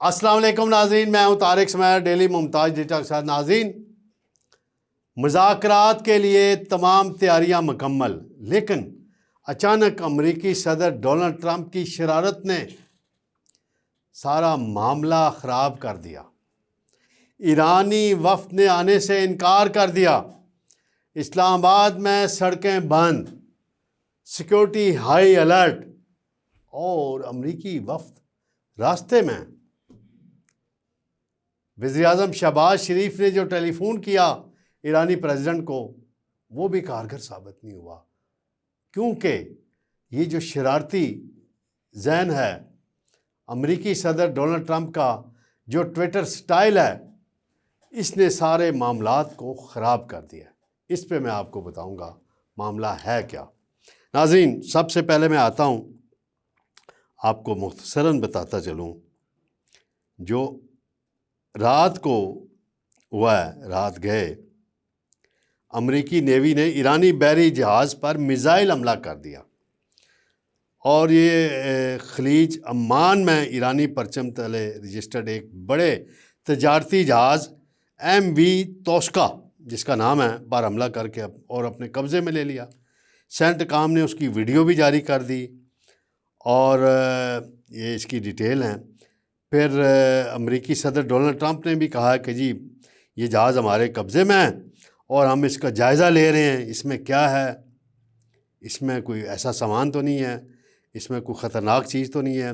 अस्सलाम वालेकुम नाज़रीन, मैं हूं तारिक स्मैर, डेली मुमताज़ डेटा के साथ। नाज़रीन, मुज़ाकरात के लिए तमाम तैयारियां मुकम्मल, लेकिन अचानक अमरीकी सदर डोनाल्ड ट्रंप की शरारत ने सारा मामला ख़राब कर दिया। ईरानी वफ़द ने आने से इनकार कर दिया। इस्लामाबाद में सड़कें बंद, सिक्योरिटी हाई अलर्ट और अमरीकी वफ़द रास्ते में। वज़ीर-ए-आज़म शहबाज शरीफ ने जो टेलीफोन किया ईरानी प्रेसिडेंट को, वो भी कारगर साबित नहीं हुआ, क्योंकि ये जो शरारती ज़हन है अमरीकी सदर डोनाल्ड ट्रंप का, जो ट्विटर स्टाइल है, इसने सारे मामलात को ख़राब कर दिया। इस पे मैं आपको बताऊंगा मामला है क्या। नाज़रीन, सबसे पहले मैं आता हूं, आपको मुख्तसरन बताता चलूं जो रात को हुआ है। रात गए अमरीकी नेवी ने ईरानी बहरी जहाज़ पर मिज़ाइल हमला कर दिया और ये खलीज अम्मान में ईरानी परचम तले रजिस्टर्ड एक बड़े तजारती जहाज़ MV तोस्का, जिसका नाम है, पर हमला करके और अपने कब्ज़े में ले लिया। सेंटकॉम ने उसकी वीडियो भी जारी कर दी और ये इसकी डिटेल हैं। फिर अमरीकी सदर डोनाल्ड ट्रंप ने भी कहा कि जी ये जहाज़ हमारे कब्ज़े में है और हम इसका जायज़ा ले रहे हैं, इसमें क्या है, इसमें कोई ऐसा सामान तो नहीं है, इसमें कोई ख़तरनाक चीज़ तो नहीं है।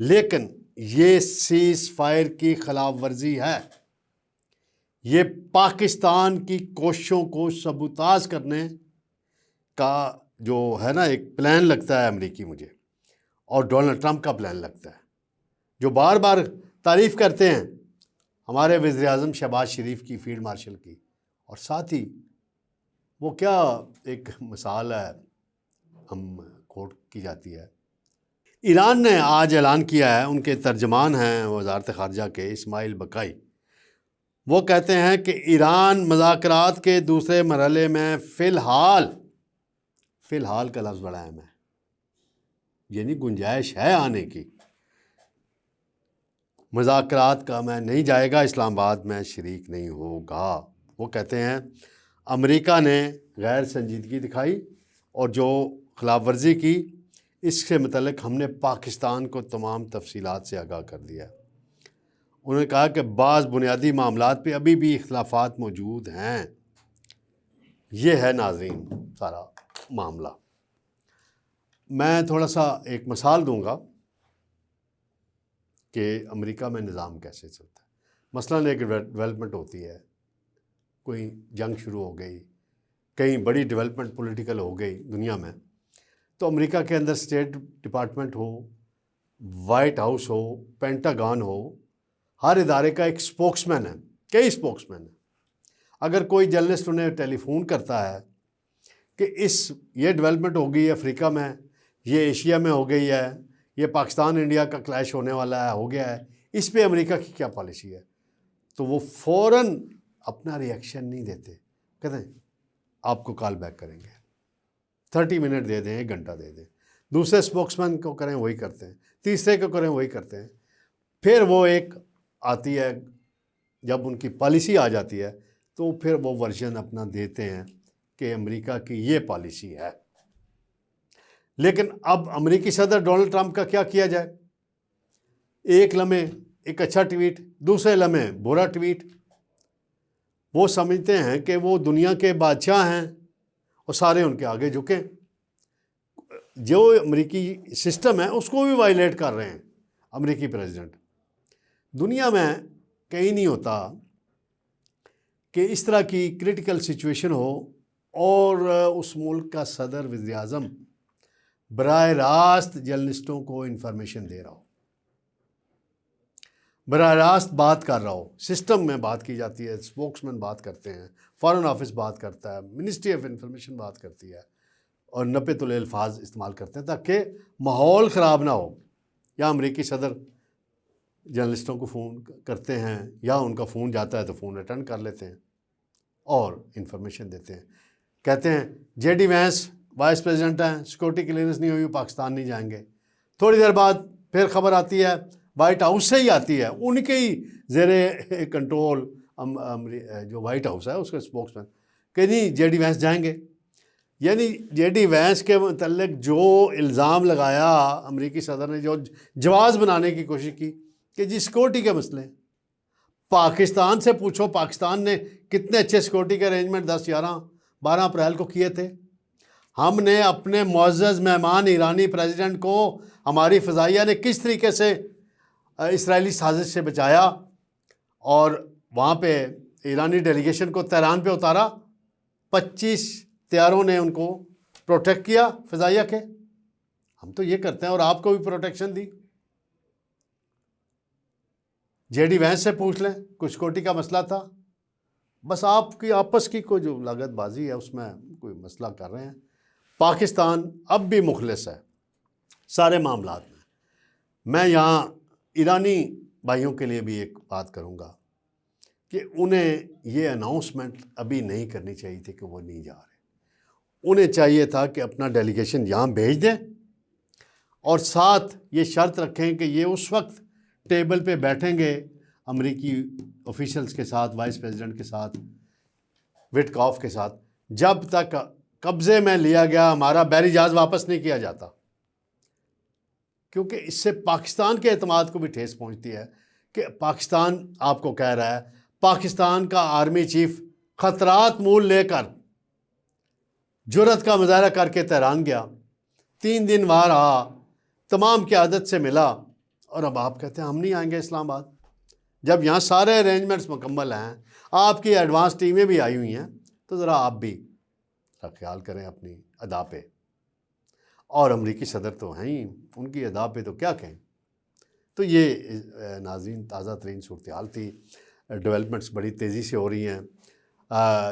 लेकिन ये सीज़ फायर की ख़िलाफ़ वर्जी है। ये पाकिस्तान की कोशिशों को सबूताज करने का जो है ना, एक प्लान लगता है अमरीकी मुझे, और डोनाल्ड ट्रंप का प्लान लगता है, जो बार बार तारीफ़ करते हैं हमारे वज़ीर-ए-आज़म शहबाज शरीफ की, फील्ड मार्शल की, और साथ ही वो क्या एक मिसाल है हम कोट की जाती है। ईरान ने आज ऐलान किया है, उनके तर्जमान हैं वज़ारत ख़ारजा के इस्माइल बकाई, वो कहते हैं कि ईरान मुज़ाकरात के दूसरे मरहले में फ़िलहाल का लफ्ज़ बड़ा अहम है, यानी गुंजाइश है आने की। मुज़ाकरात का मैं नहीं जाएगा, इस्लामाबाद में शरीक नहीं होगा। वो कहते हैं अमेरिका ने गैर संजीदगी दिखाई और जो खिलाफ वर्जी की, इसके मतलब हमने पाकिस्तान को तमाम तफसीलात से आगाह कर दिया। उन्होंने कहा कि बाज़ बुनियादी मामलात पे अभी भी इख्तिलाफ़ात मौजूद हैं। ये है नाज़रीन सारा मामला। मैं थोड़ा सा एक मिसाल दूंगा कि अमेरिका में निज़ाम कैसे चलता है। मसलन एक डेवलपमेंट होती है, कोई जंग शुरू हो गई, कहीं बड़ी डेवलपमेंट पॉलिटिकल हो गई दुनिया में, तो अमेरिका के अंदर स्टेट डिपार्टमेंट हो, वाइट हाउस हो, पेंटागन हो, हर इदारे का एक स्पोक्समैन है, कई स्पोक्समैन हैं। अगर कोई जर्नलिस्ट उन्हें टेलीफोन करता है कि ये डेवलपमेंट हो गई है अफ्रीका में, ये एशिया में हो गई है, ये पाकिस्तान इंडिया का क्लैश होने वाला है, हो गया है, इस पे अमेरिका की क्या पॉलिसी है, तो वो फ़ौरन अपना रिएक्शन नहीं देते, कहते हैं आपको कॉल बैक करेंगे, 30 मिनट दे दें, 1 घंटा दे दें। दूसरे स्पोक्समैन को करें वही करते हैं, तीसरे को करें वही करते हैं। फिर वो एक आती है, जब उनकी पॉलिसी आ जाती है तो फिर वो वर्जन अपना देते हैं कि अमेरिका की ये पॉलिसी है। लेकिन अब अमेरिकी सदर डोनाल्ड ट्रंप का क्या किया जाए? एक लम्हे एक अच्छा ट्वीट, दूसरे लम्हे बुरा ट्वीट। वो समझते हैं कि वो दुनिया के बादशाह हैं और सारे उनके आगे झुके। जो अमेरिकी सिस्टम है उसको भी वायलेट कर रहे हैं अमेरिकी प्रेसिडेंट। दुनिया में कहीं नहीं होता कि इस तरह की क्रिटिकल सिचुएशन हो और उस मुल्क का सदर वज़ीर-ए-आज़म बराह रास्त जर्नलिस्टों को इन्फॉर्मेशन दे रहा हो, बराह रास्त बात कर रहा हो। सिस्टम में बात की जाती है, स्पोक्समैन बात करते हैं, फॉरेन ऑफिस बात करता है, मिनिस्ट्री ऑफ इंफॉर्मेशन बात करती है और नपे-तुले अल्फाज इस्तेमाल करते हैं ताकि माहौल ख़राब ना हो। या अमेरिकी सदर जर्नलिस्टों को फ़ोन करते हैं या उनका फ़ोन जाता है तो फ़ोन अटेंड कर लेते हैं और इन्फॉर्मेशन देते हैं। कहते हैं JD वैंस वाइस प्रेसिडेंट हैं, सिक्योरिटी क्लियरेंस नहीं हुई, पाकिस्तान नहीं जाएंगे। थोड़ी देर बाद फिर खबर आती है वाइट हाउस से ही आती है, उनके ही ज़ेरे कंट्रोल जो वाइट हाउस है उसके स्पोक्समैन कि नहीं जेडी वैंस जाएंगे। यानी जेडी वैंस के मतलब जो इल्ज़ाम लगाया अमेरिकी सदर ने, जो जवाज़ बनाने की कोशिश की कि जी सिक्योरिटी के मसले हैं। पाकिस्तान से पूछो, पाकिस्तान ने कितने अच्छे सिक्योरिटी के अरेंजमेंट 10, 11, 12 अप्रैल को किए थे। हमने अपने मुअज़्ज़ज़ मेहमान ईरानी प्रेसिडेंट को हमारी फ़ज़ाइया ने किस तरीके से इस्राएली साजिश से बचाया और वहाँ पे ईरानी डेलीगेशन को तेहरान पे उतारा। 25 तैयारों ने उनको प्रोटेक्ट किया फ़ज़ाइया के। हम तो ये करते हैं और आपको भी प्रोटेक्शन दी। जेडी वैंस से पूछ लें, कुछ सिक्योरिटी का मसला था, बस आपकी आपस की कोई जो लागतबाजी है उसमें कोई मसला कर रहे हैं। पाकिस्तान अब भी मुखलिस है सारे मामलात में। मैं यहाँ ईरानी भाइयों के लिए भी एक बात करूँगा कि उन्हें ये अनाउंसमेंट अभी नहीं करनी चाहिए थी कि वो नहीं जा रहे। उन्हें चाहिए था कि अपना डेलीगेशन यहाँ भेज दें और साथ ये शर्त रखें कि ये उस वक्त टेबल पे बैठेंगे अमेरिकी ऑफिशियल्स के साथ, वाइस प्रेसिडेंट के साथ, विटकॉफ के साथ, जब तक कब्ज़े में लिया गया हमारा बहरी जहाज़ वापस नहीं किया जाता। क्योंकि इससे पाकिस्तान के एतमाद को भी ठेस पहुंचती है कि पाकिस्तान आपको कह रहा है, पाकिस्तान का आर्मी चीफ खतरात मूल लेकर जुर्रत का मुजाहरा करके तेहरान गया, 3 दिन वहाँ रहा, तमाम क़यादत से मिला और अब आप कहते हैं हम नहीं आएंगे इस्लामाबाद। जब यहाँ सारे अरेंजमेंट्स मुकम्मल हैं, आपकी एडवांस टीमें भी आई हुई हैं, तो ज़रा आप भी ख्याल करें अपनी अदा पे। और अमरीकी सदर तो हैं ही, उनकी अदा पे तो क्या कहें। तो ये नाज़रीन ताज़ा तरीन सूरत हाल थी। डेवलपमेंट्स बड़ी तेज़ी से हो रही हैं।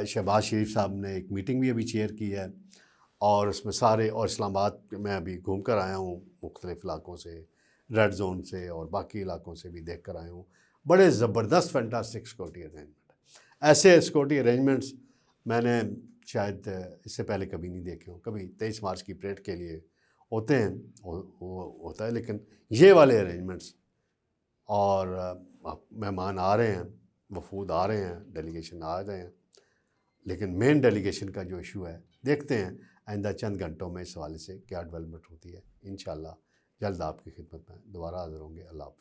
शहबाज शरीफ साहब ने एक मीटिंग भी अभी चेयर की है और उसमें सारे, और इस्लामाबाद में अभी घूम कर आया हूँ, मुख्तलिफ़ इलाकों से, रेड जोन से और बाकी इलाकों से भी देख कर आया हूँ। बड़े ज़बरदस्त फैंटास्टिक सिक्योरिटी अरेंजमेंट। ऐसे सिक्योरिटी अरेंजमेंट्स मैंने शायद इससे पहले कभी नहीं देखे हों। कभी 23 मार्च की परेड के लिए होते हैं, वो होता है, लेकिन ये वाले अरेंजमेंट्स, और मेहमान आ रहे हैं, वफूद आ रहे हैं, डेलीगेशन आ रहे हैं, लेकिन मेन डेलीगेशन का जो इशू है, देखते हैं आइंदा चंद घंटों में इस हवाले से क्या डेवलपमेंट होती है। इंशाअल्लाह जल्द आपकी खिदमत में दोबारा हाज़िर होंगे। अल्लाह हाफ़िज़।